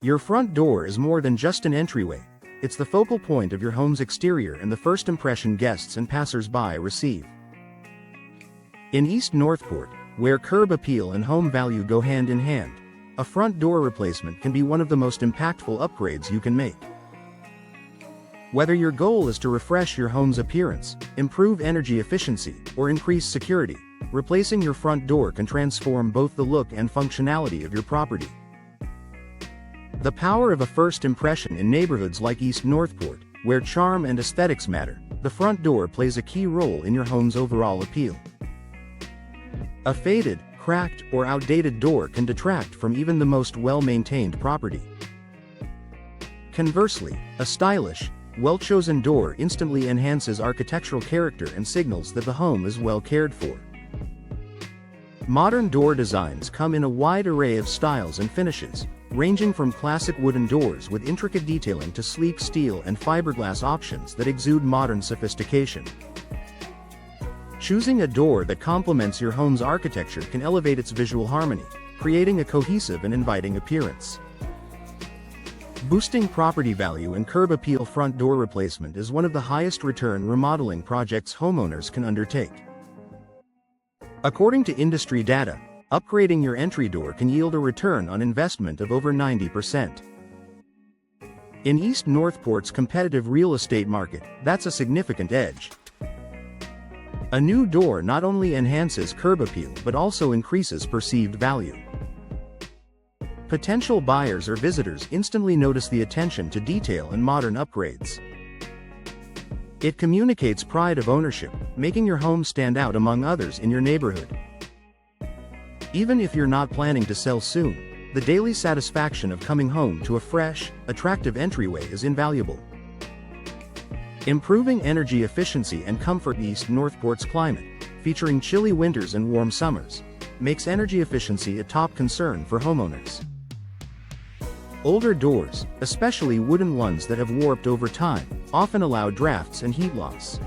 Your front door is more than just an entryway. It's the focal point of your home's exterior and the first impression guests and passers-by receive. In East Northport, where curb appeal and home value go hand in hand, a front door replacement can be one of the most impactful upgrades you can make. Whether your goal is to refresh your home's appearance, improve energy efficiency, or increase security, replacing your front door can transform both the look and functionality of your property. The power of a first impression in neighborhoods like East Northport, where charm and aesthetics matter, the front door plays a key role in your home's overall appeal. A faded, cracked, or outdated door can detract from even the most well-maintained property. Conversely, a stylish, well-chosen door instantly enhances architectural character and signals that the home is well cared for. Modern door designs come in a wide array of styles and finishes, ranging from classic wooden doors with intricate detailing to sleek steel and fiberglass options that exude modern sophistication. Choosing a door that complements your home's architecture can elevate its visual harmony, creating a cohesive and inviting appearance. Boosting property value and curb appeal. Front door replacement is one of the highest return remodeling projects homeowners can undertake. According to industry data, upgrading your entry door can yield a return on investment of over 90%. In East Northport's competitive real estate market, that's a significant edge. A new door not only enhances curb appeal but also increases perceived value. Potential buyers or visitors instantly notice the attention to detail and modern upgrades. It communicates pride of ownership, making your home stand out among others in your neighborhood. Even if you're not planning to sell soon, the daily satisfaction of coming home to a fresh, attractive entryway is invaluable. Improving energy efficiency and comfort. East Northport's climate, featuring chilly winters and warm summers, makes energy efficiency a top concern for homeowners. Older doors, especially wooden ones that have warped over time, often allow drafts and heat loss.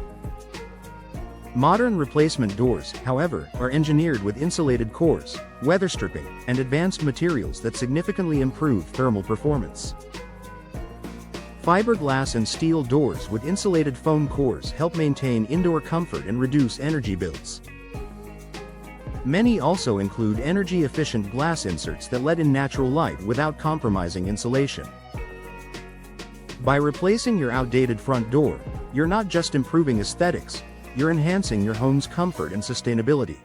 Modern replacement doors, however, are engineered with insulated cores, weather stripping, and advanced materials that significantly improve thermal performance. Fiberglass and steel doors with insulated foam cores help maintain indoor comfort and reduce energy bills. Many also include energy-efficient glass inserts that let in natural light without compromising insulation. By replacing your outdated front door, you're not just improving aesthetics, you're enhancing your home's comfort and sustainability.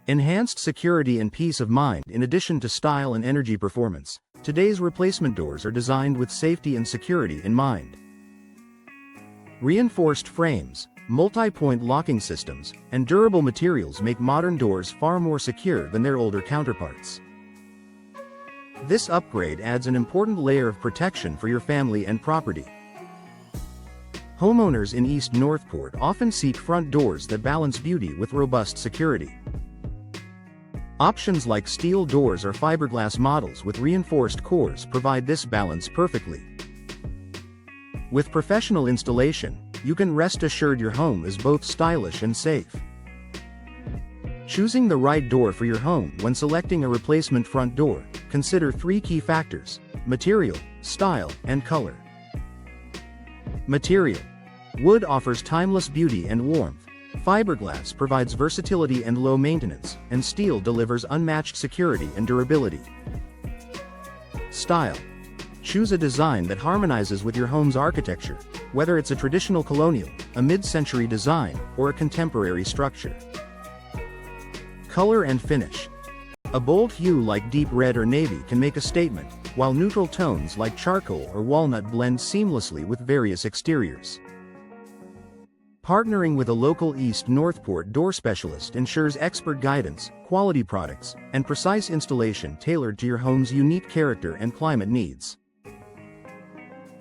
Enhanced security and peace of mind. In addition to style and energy performance, today's replacement doors are designed with safety and security in mind. Reinforced frames, multi-point locking systems, and durable materials make modern doors far more secure than their older counterparts. This upgrade adds an important layer of protection for your family and property. Homeowners in East Northport often seek front doors that balance beauty with robust security. Options like steel doors or fiberglass models with reinforced cores provide this balance perfectly. With professional installation, you can rest assured your home is both stylish and safe. Choosing the right door for your home. When selecting a replacement front door, consider three key factors: material, style, and color. Material. Wood offers timeless beauty and warmth. Fiberglass provides versatility and low maintenance, and steel delivers unmatched security and durability. Style. Choose a design that harmonizes with your home's architecture, whether it's a traditional colonial, a mid-century design, or a contemporary structure. Color and finish. A bold hue like deep red or navy can make a statement, while neutral tones like charcoal or walnut blend seamlessly with various exteriors. Partnering with a local East Northport door specialist ensures expert guidance, quality products, and precise installation tailored to your home's unique character and climate needs.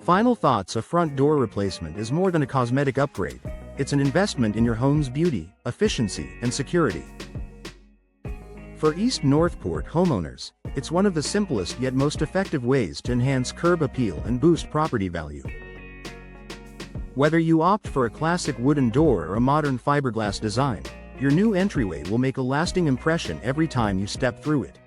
Final thoughts: a front door replacement is more than a cosmetic upgrade. It's an investment in your home's beauty, efficiency, and security. For East Northport homeowners, it's one of the simplest yet most effective ways to enhance curb appeal and boost property value. Whether you opt for a classic wooden door or a modern fiberglass design, your new entryway will make a lasting impression every time you step through it.